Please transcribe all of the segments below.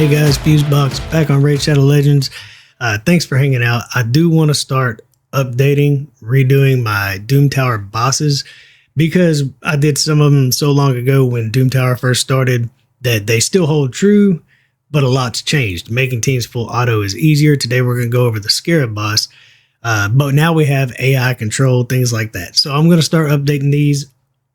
Hey guys, Fusebox back on Raid Shadow Legends. Thanks for hanging out. I do want to start updating, redoing my Doom Tower bosses because I did some of them so long ago when Doom Tower first started that they still hold true, but a lot's changed. Making teams full auto is easier. Today we're going to go over the Scarab boss, but now we have AI control, things like that. So I'm going to start updating these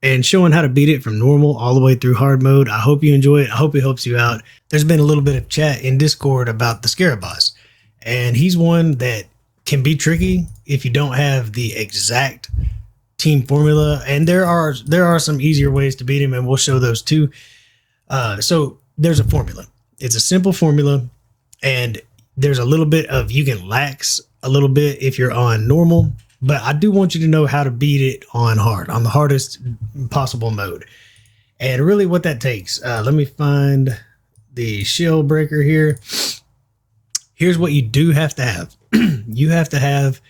and showing how to beat it from normal all the way through hard mode. I hope you enjoy it. I hope it helps you out. There's been a little bit of chat in Discord about the Scarab boss, and he's one that can be tricky if you don't have the exact team formula. And there are some easier ways to beat him, and we'll show those too. So there's a formula. It's a simple formula, and there's a little bit of, you can lax a little bit if you're on normal, but I do want you to know how to beat it on hard, on the hardest possible mode. And really what that takes, let me find the shell breaker here. Here's what you do have to have. You have to have,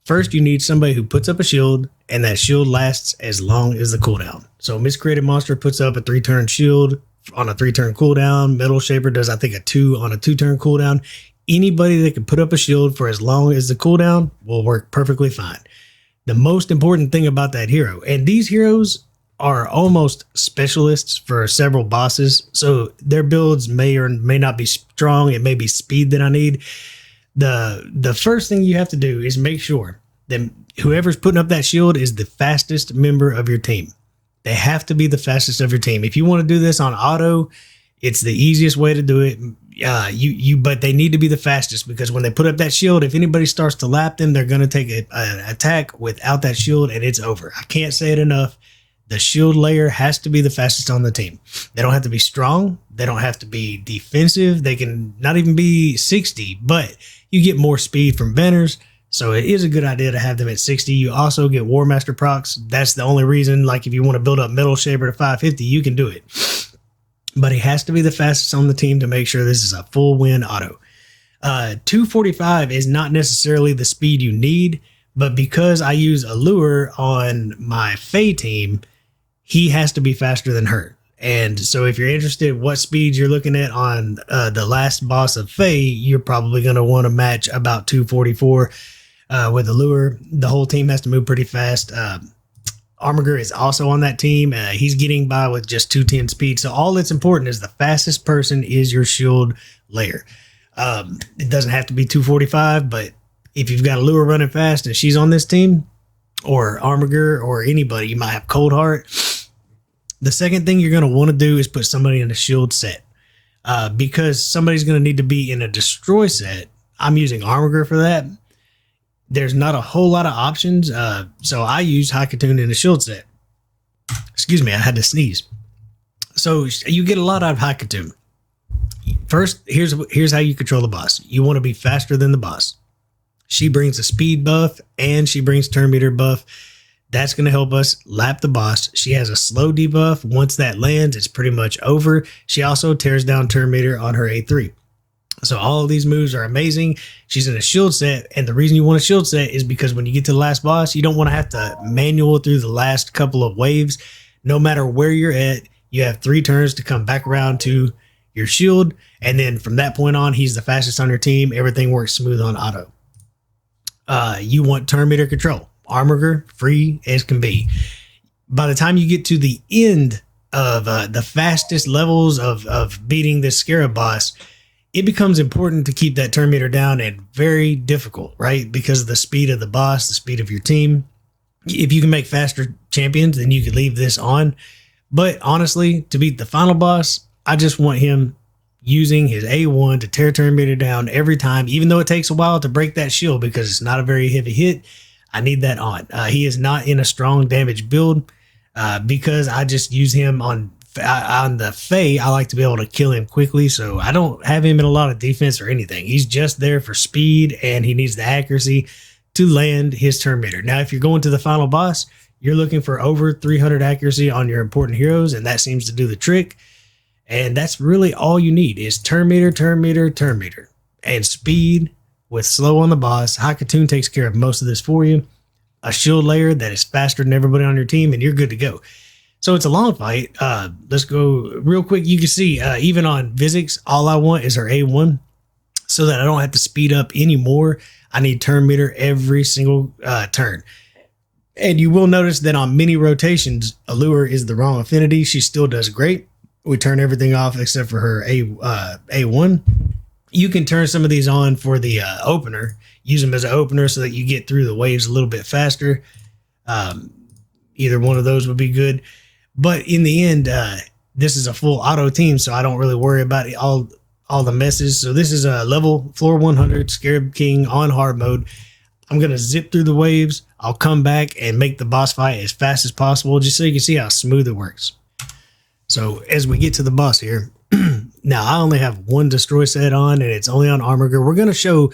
first you need somebody who puts up a shield, and that shield lasts as long as the cooldown. So Miscreated Monster puts up a 3-turn shield on a 3-turn cooldown. Metal Shaper does, I think, a 2 on a 2-turn cooldown. Anybody that can put up a shield for as long as the cooldown will work perfectly fine. The most important thing about that hero, and these heroes are almost specialists for several bosses, so their builds may or may not be strong. It may be speed that I need. The first thing you have to do is make sure that whoever's putting up that shield is the fastest member of your team. They have to be the fastest of your team. If you want to do this on auto, it's the easiest way to do it. But they need to be the fastest, because when they put up that shield, if anybody starts to lap them, they're going to take an attack without that shield, and it's over. I can't say it enough. The shield layer has to be the fastest on the team. They don't have to be strong. They don't have to be defensive. They can not even be 60, but you get more speed from Venners. So it is a good idea to have them at 60. You also get War Master procs. That's the only reason, like if you want to build up Metal Shaper to 550, you can do it. But he has to be the fastest on the team to make sure this is a full win auto. 245 is not necessarily the speed you need, but because I use Allure on my Fae team, he has to be faster than her. And so if you're interested what speed you're looking at on the last boss of Fae, you're probably going to want to match about 244 with Allure. The whole team has to move pretty fast. Armiger is also on that team. He's getting by with just 210 speed. So all that's important is the fastest person is your shield layer. It doesn't have to be 245, but if you've got Allure running fast and she's on this team, or Armiger or anybody, you might have Cold Heart. The second thing you're going to want to do is put somebody in a shield set, because somebody's going to need to be in a destroy set. I'm using Armiger for that. There's not a whole lot of options, so I use Hakatoon in a shield set. Excuse me, I had to sneeze. So you get a lot out of Hakatoon. First, here's how you control the boss. You want to be faster than the boss. She brings a speed buff, and she brings turn meter buff. That's going to help us lap the boss. She has a slow debuff. Once that lands, it's pretty much over. She also tears down turn meter on her A3. So all of these moves are amazing. She's in a shield set, and the reason you want a shield set is because when you get to the last boss, you don't want to have to manual through the last couple of waves. No matter where you're at, you have 3 turns to come back around to your shield, and then from that point on, he's the fastest on your team. Everything works smooth on auto. You want turn meter control. Armiger, free as can be. By the time you get to the end of the fastest levels of beating this Scarab boss, it becomes important to keep that turn meter down, and very difficult, right? Because of the speed of the boss, the speed of your team. If you can make faster champions, then you could leave this on. But honestly, to beat the final boss, I just want him using his A1 to tear turn meter down every time, even though it takes a while to break that shield because it's not a very heavy hit. I need that on. He is not in a strong damage build because I just use him on the Fae. I like to be able to kill him quickly, so I don't have him in a lot of defense or anything. He's just there for speed, and he needs the accuracy to land his turn meter. Now, if you're going to the final boss, you're looking for over 300 accuracy on your important heroes, and that seems to do the trick. And that's really all you need is turn meter, turn meter, turn meter, and speed with slow on the boss. Hakatoon takes care of most of this for you. A shield layer that is faster than everybody on your team, and you're good to go. So it's a long fight. Let's go real quick. You can see even on Vizix, all I want is her A1 so that I don't have to speed up anymore. I need turn meter every single turn. And you will notice that on many rotations, Allure is the wrong affinity. She still does great. We turn everything off except for her A1. You can turn some of these on for the opener. Use them as an opener so that you get through the waves a little bit faster. Either one of those would be good. But in the end, this is a full auto team, so I don't really worry about it, all the messes. So this is a level floor 100 Scarab King on hard mode. I'm going to zip through the waves. I'll come back and make the boss fight as fast as possible just so you can see how smooth it works. So as we get to the boss here, now I only have one destroy set on and it's only on armor gear. We're going to show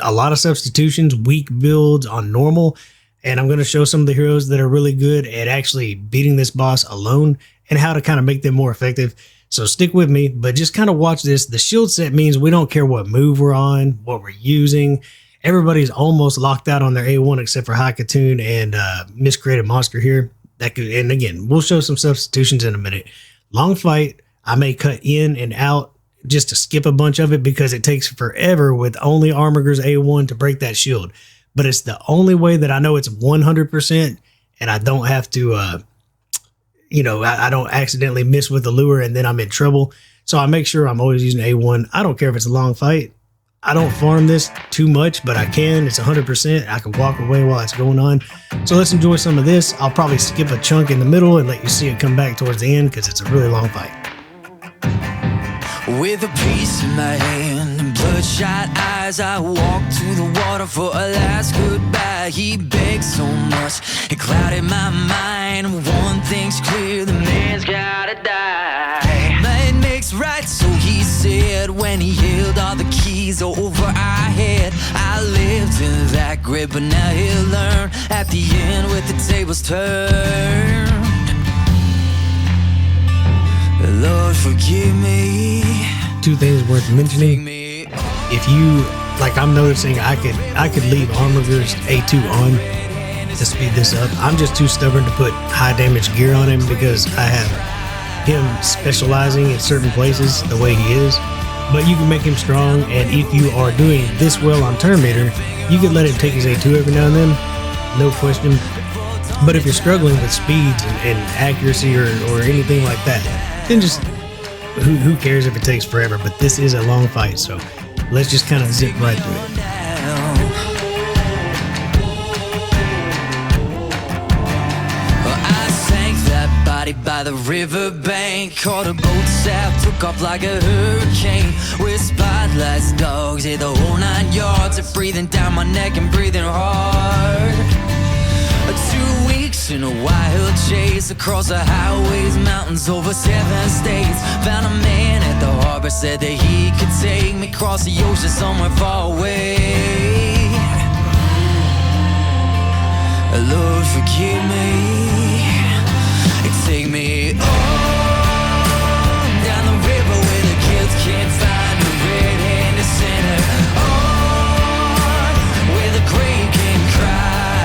a lot of substitutions, weak builds on normal, and I'm going to show some of the heroes that are really good at actually beating this boss alone and how to kind of make them more effective. So stick with me, but just kind of watch this. The shield set means we don't care what move we're on, what we're using. Everybody's almost locked out on their A1 except for Haikatoon and Miscreated Monster here. And again, we'll show some substitutions in a minute. Long fight. I may cut in and out just to skip a bunch of it because it takes forever with only Armorger's A1 to break that shield. But it's the only way that I know it's 100% and I don't have to, I don't accidentally miss with the lure and then I'm in trouble. So I make sure I'm always using A1. I don't care if it's a long fight. I don't farm this too much, but I can. It's 100%. I can walk away while it's going on. So let's enjoy some of this. I'll probably skip a chunk in the middle and let you see it come back towards the end because it's a really long fight. With a piece in my hand and bloodshot eyes, I walked to the water for a last goodbye. He begged so much, it clouded my mind. One thing's clear, the man's gotta die. Might makes right, so he said, when he held all the keys over our head. I lived in that grip, but now he'll learn at the end with the tables turned. Lord, forgive me. Two things worth mentioning. If you, like I'm noticing, I could leave Armorger's A2 on to speed this up. I'm just too stubborn to put high damage gear on him because I have him specializing in certain places the way he is. But you can make him strong, and if you are doing this well on turn meter, you can let him take his A2 every now and then, no question. But if you're struggling with speeds and accuracy or anything like that, then just who cares if it takes forever. But this is a long fight, so let's just kind of zip right through it. I sank that body by the riverbank, caught a boat south, took off like a hurricane, with spotlights, dogs, hit the whole 9 yards, of breathing down my neck and breathing hard. 2 weeks in a wild chase across the highways, mountains, over 7 states. Found a man at the harbor, said that he could take me across the ocean somewhere far away. Lord, forgive me. Take me on down the river where the kids can't find a red-handed sinner. On where the grave can cry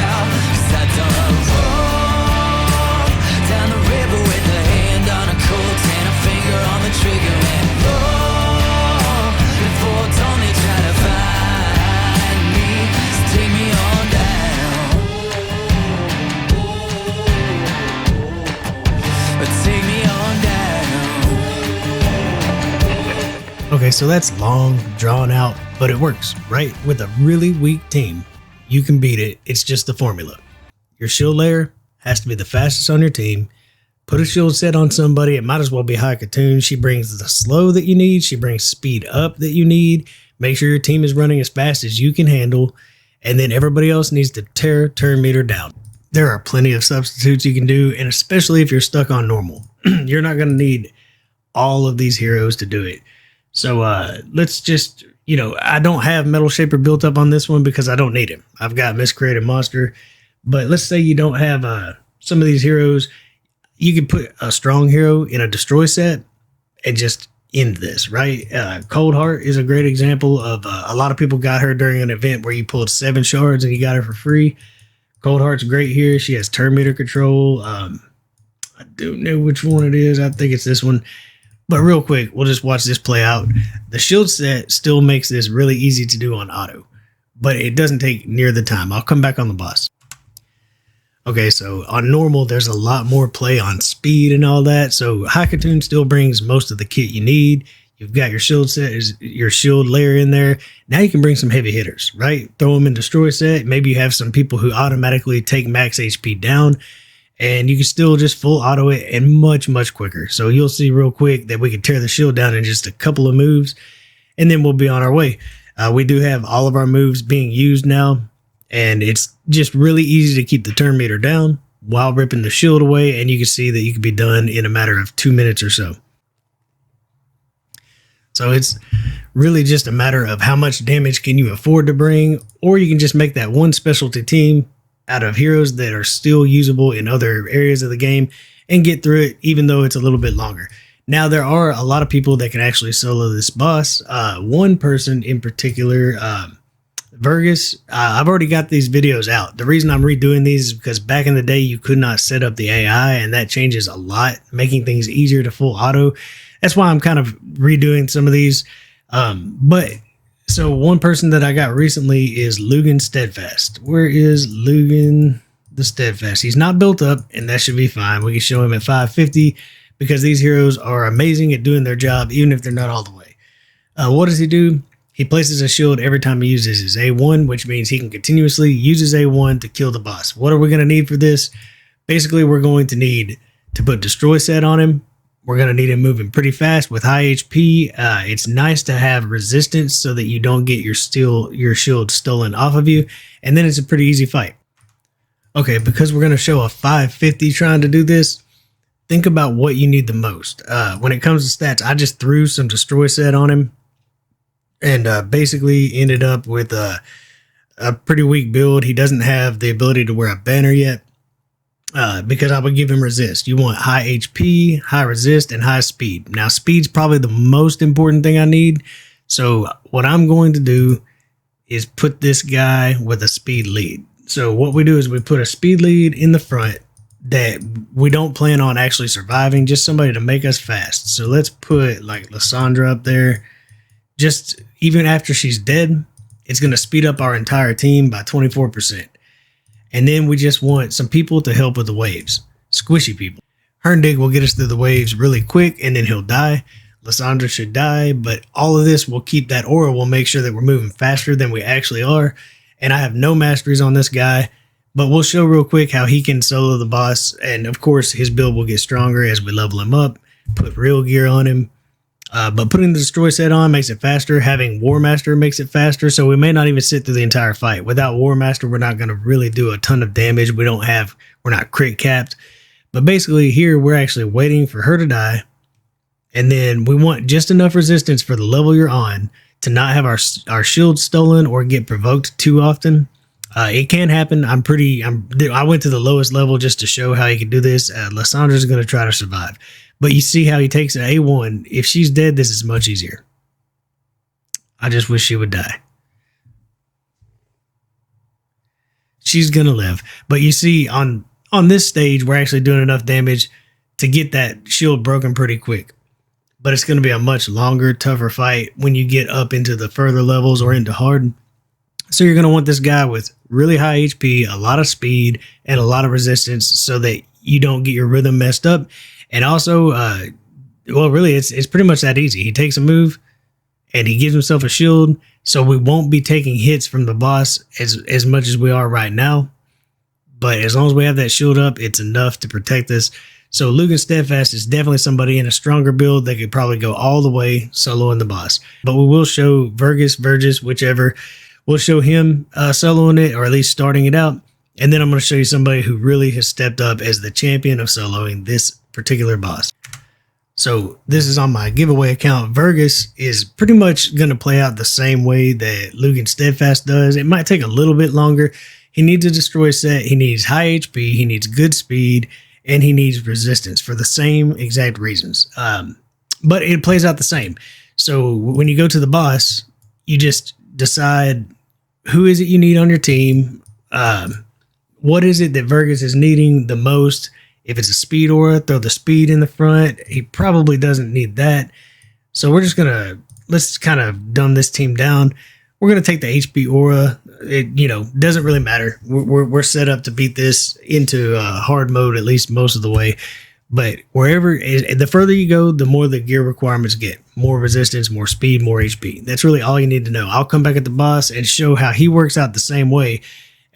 out, 'cause I done wrong. Down the river with a hand on a Colt and a finger on the trigger, and long before dawn they try to find me. So take me on down. Take me on down. Okay, so that's long, drawn out, but it works, right? With a really weak team, you can beat it. It's just the formula. Your shield layer has to be the fastest on your team. Put a shield set on somebody. It might as well be Haikatoon. She brings the slow that you need. She brings speed up that you need. Make sure your team is running as fast as you can handle. And then everybody else needs to tear turn meter down. There are plenty of substitutes you can do, and especially if you're stuck on normal. You're not going to need all of these heroes to do it. So let's just, I don't have Metal Shaper built up on this one because I don't need him. I've got Miscreated Monster. But let's say you don't have some of these heroes. You can put a strong hero in a destroy set and just end this, right? Cold Heart is a great example of a lot of people got her during an event where you pulled 7 shards and you got her for free. Cold Heart's great here. She has turn meter control. I don't know which one it is. I think it's this one. But real quick, we'll just watch this play out. The shield set still makes this really easy to do on auto, but it doesn't take near the time. I'll come back on the boss. Okay, so on normal, there's a lot more play on speed and all that. So High Cartoon still brings most of the kit you need. You've got your shield set, your shield layer in there. Now you can bring some heavy hitters, right? Throw them in destroy set. Maybe you have some people who automatically take max HP down, and you can still just full auto it and much, much quicker. So you'll see real quick that we can tear the shield down in just a couple of moves, and then we'll be on our way. We do have all of our moves being used now, and it's just really easy to keep the turn meter down while ripping the shield away, and you can see that you can be done in a matter of 2 minutes or so. So it's really just a matter of how much damage can you afford to bring, or you can just make that one specialty team out of heroes that are still usable in other areas of the game and get through it, even though it's a little bit longer. Now, there are a lot of people that can actually solo this boss. One person in particular, Vergus, I've already got these videos out. The reason I'm redoing these is because back in the day, you could not set up the AI, and that changes a lot, making things easier to full auto. That's why I'm kind of redoing some of these. So one person that I got recently is Lugan Steadfast. Where is Lugan the Steadfast? He's not built up, and that should be fine. We can show him at 550 because these heroes are amazing at doing their job, even if they're not all the way. What does he do? He places a shield every time he uses his A1, which means he can continuously use his A1 to kill the boss. What are we going to need for this? Basically, we're going to need to put Destroy Set on him. We're going to need him moving pretty fast with high HP. It's nice to have resistance so that you don't get your shield stolen off of you. And then it's a pretty easy fight. Okay, because we're going to show a 550 trying to do this, think about what you need the most. When it comes to stats, I just threw some Destroy Set on him and basically ended up with a pretty weak build. He doesn't have the ability to wear a banner yet. Because I would give him resist. You want high HP, high resist, and high speed. Now, speed's probably the most important thing I need. So what I'm going to do is put this guy with a speed lead. So what we do is we put a speed lead in the front that we don't plan on actually surviving, just somebody to make us fast. So let's put like Lysandra up there. Just even after she's dead, it's going to speed up our entire team by 24%. And then we just want some people to help with the waves. Squishy people. Herndig will get us through the waves really quick, and then he'll die. Lysandra should die, but all of this will keep that aura. We'll make sure that we're moving faster than we actually are. And I have no masteries on this guy, but we'll show real quick how he can solo the boss. And of course, his build will get stronger as we level him up, put real gear on him. But putting the Destroy Set on makes it faster. Having War Master makes it faster. So we may not even sit through the entire fight. Without War Master, we're not going to really do a ton of damage. We're not crit capped. But basically here, we're actually waiting for her to die. And then we want just enough resistance for the level you're on to not have our shield stolen or get provoked too often. It can happen. I went to the lowest level just to show how he can do this. Lysandra's going to try to survive. But you see how he takes an A1. If she's dead, this is much easier. I just wish she would die. She's going to live. But you see, on this stage, we're actually doing enough damage to get that shield broken pretty quick. But it's going to be a much longer, tougher fight when you get up into the further levels or into hard. So you're going to want this guy with really high HP, a lot of speed, and a lot of resistance so that you don't get your rhythm messed up. And also, really, it's pretty much that easy. He takes a move, and he gives himself a shield, so we won't be taking hits from the boss as much as we are right now. But as long as we have that shield up, it's enough to protect us. So Lugan Steadfast is definitely somebody in a stronger build that could probably go all the way soloing the boss. But we will show Vergus, whichever. We'll show him soloing it, or at least starting it out. And then I'm going to show you somebody who really has stepped up as the champion of soloing this particular boss. So this is on my giveaway account. Vergus is pretty much going to play out the same way that Lugan Steadfast does. It might take a little bit longer. He needs a Destroy Set. He needs high HP. He needs good speed. And he needs resistance for the same exact reasons. But it plays out the same. So when you go to the boss, you just decide who is it you need on your team, what is it that Vergus is needing the most? If it's a speed aura, throw the speed in the front. He probably doesn't need that. So we're just let's kind of dumb this team down. We're going to take the HP aura. It, doesn't really matter. We're set up to beat this into hard mode, at least most of the way. But the further you go, the more the gear requirements get. More resistance, more speed, more HP. That's really all you need to know. I'll come back at the boss and show how he works out the same way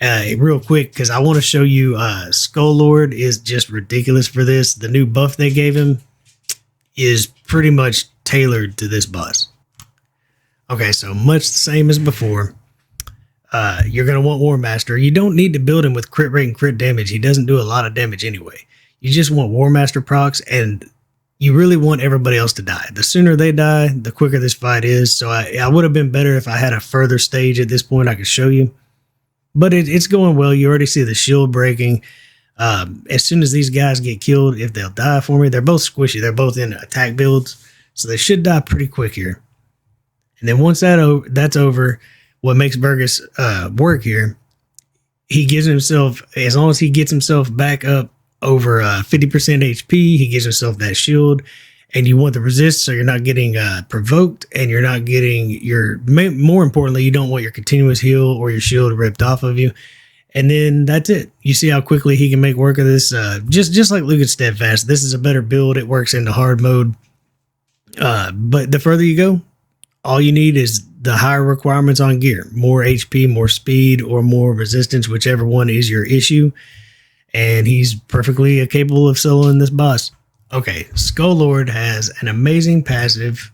real quick, because I want to show you Skull Lord is just ridiculous for this. The new buff they gave him is pretty much tailored to this boss. Okay, so much the same as before. You're going to want War Master. You don't need to build him with crit rate and crit damage. He doesn't do a lot of damage anyway. You just want War Master procs, and you really want everybody else to die. The sooner they die, the quicker this fight is. So I would have been better if I had a further stage at this point I could show you. But it's going well. You already see the shield breaking. As soon as these guys get killed, if they'll die for me, they're both squishy. They're both in attack builds, so they should die pretty quick here. And then once that's over, what makes Vergus work here, he gives himself, as long as he gets himself back up over 50% HP, he gives himself that shield. And you want the resist, so you're not getting provoked, and you're not getting more importantly, you don't want your continuous heal or your shield ripped off of you. And then that's it. You see how quickly he can make work of this. Just like Luke at Steadfast, this is a better build. It works into hard mode. But the further you go, all you need is the higher requirements on gear. More HP, more speed, or more resistance, whichever one is your issue. And he's perfectly capable of soloing this boss. Okay, Skull Lord has an amazing passive.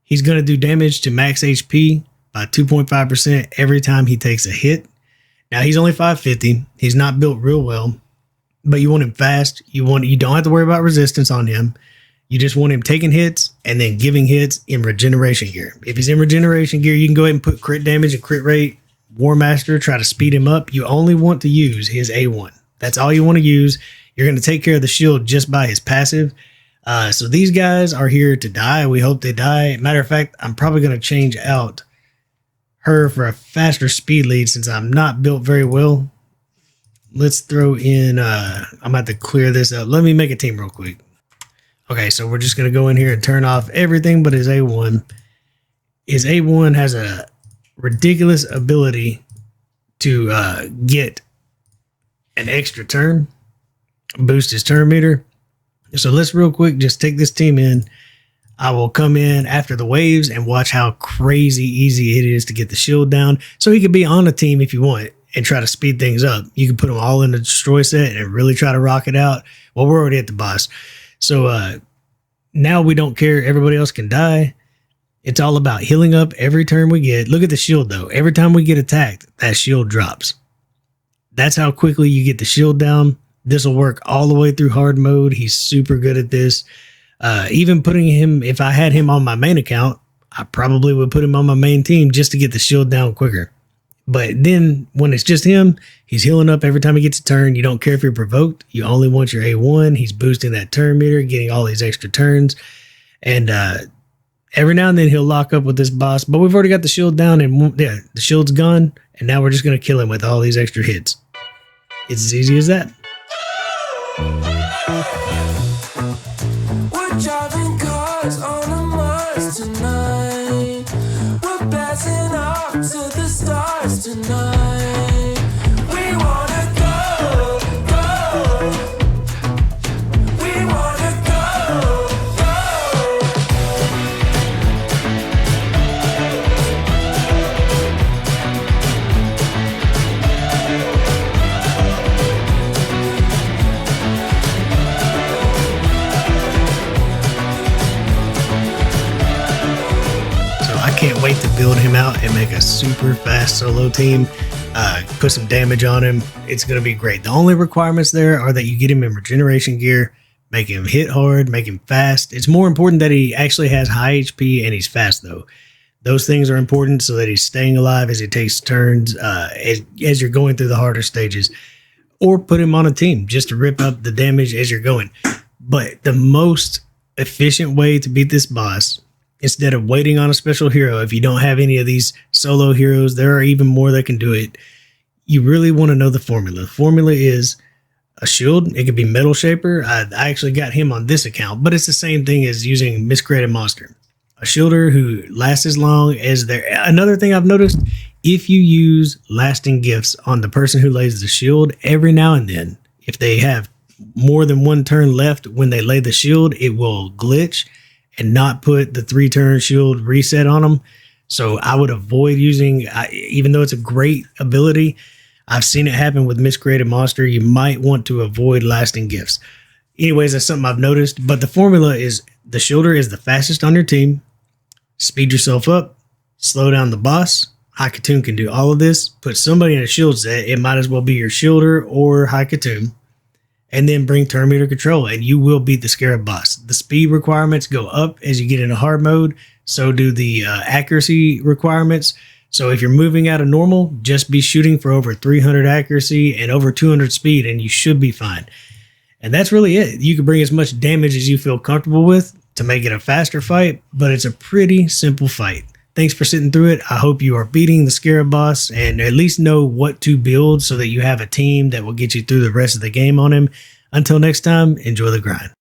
He's going to do damage to max HP by 2.5% every time he takes a hit. Now, he's only 550. He's not built real well, but you want him fast. You don't have to worry about resistance on him. You just want him taking hits and then giving hits in regeneration gear. If he's in regeneration gear, you can go ahead and put crit damage and crit rate. War Master, try to speed him up. You only want to use his A1. That's all you want to use. You're going to take care of the shield just by his passive. So these guys are here to die. We hope they die. Matter of fact, I'm probably going to change out her for a faster speed lead since I'm not built very well. Let's throw in, I'm about to clear this up. Let me make a team real quick. Okay, so we're just going to go in here and turn off everything but his A1. His A1 has a ridiculous ability to get an extra turn, boost his turn meter. So let's real quick just take this team in. I will come in after the waves and watch how crazy easy it is to get the shield down. So he could be on a team if you want and try to speed things up. You can put them all in the destroy set and really try to rock it out. Well, we're already at the boss. So now we don't care. Everybody else can die. It's all about healing up every turn we get. Look at the shield though. Every time we get attacked, that shield drops. That's how quickly you get the shield down. This will work all the way through hard mode. He's super good at this. Even putting him, if I had him on my main account, I probably would put him on my main team just to get the shield down quicker. But then when it's just him, he's healing up every time he gets a turn. You don't care if you're provoked. You only want your A1. He's boosting that turn meter, getting all these extra turns. And every now and then he'll lock up with this boss. But we've already got the shield down, and yeah, the shield's gone. And now we're just going to kill him with all these extra hits. It's as easy as that. We're driving cars on a Mars tonight. We're blasting off to the stars tonight. We wanna go, go. We wanna go, Can't wait to build him out and make a super fast solo team. Put some damage on him. It's going to be great. The only requirements there are that you get him in regeneration gear, make him hit hard, make him fast. It's more important that he actually has high HP and he's fast though. Those things are important so that he's staying alive as he takes turns as you're going through the harder stages. Or put him on a team just to rip up the damage as you're going. But the most efficient way to beat this boss, instead of waiting on a special hero, if you don't have any of these solo heroes, there are even more that can do it. you really want to know the formula. The formula is a shield. It could be Metal Shaper. I actually got him on this account, but it's the same thing as using Miscreated Monster. A shielder who lasts as long as their... Another thing I've noticed, if you use lasting gifts on the person who lays the shield, every now and then, if they have more than one turn left when they lay the shield, it will glitch and not put the 3-turn shield reset on them. So I would avoid using, even though it's a great ability, I've seen it happen with Miscreated Monster. You might want to avoid lasting gifts. Anyways, that's something I've noticed. But the formula is the shielder is the fastest on your team. Speed yourself up, slow down the boss. Haikatoon can do all of this. Put somebody in a shield set. It might as well be your shielder or Haikatoon. And then bring turn meter control, and you will beat the Scarab boss. The speed requirements go up as you get into hard mode. So do the accuracy requirements. So if you're moving out of normal, just be shooting for over 300 accuracy and over 200 speed, and you should be fine. And that's really it. You can bring as much damage as you feel comfortable with to make it a faster fight, but it's a pretty simple fight. Thanks for sitting through it. I hope you are beating the Scarab boss and at least know what to build so that you have a team that will get you through the rest of the game on him. Until next time, enjoy the grind.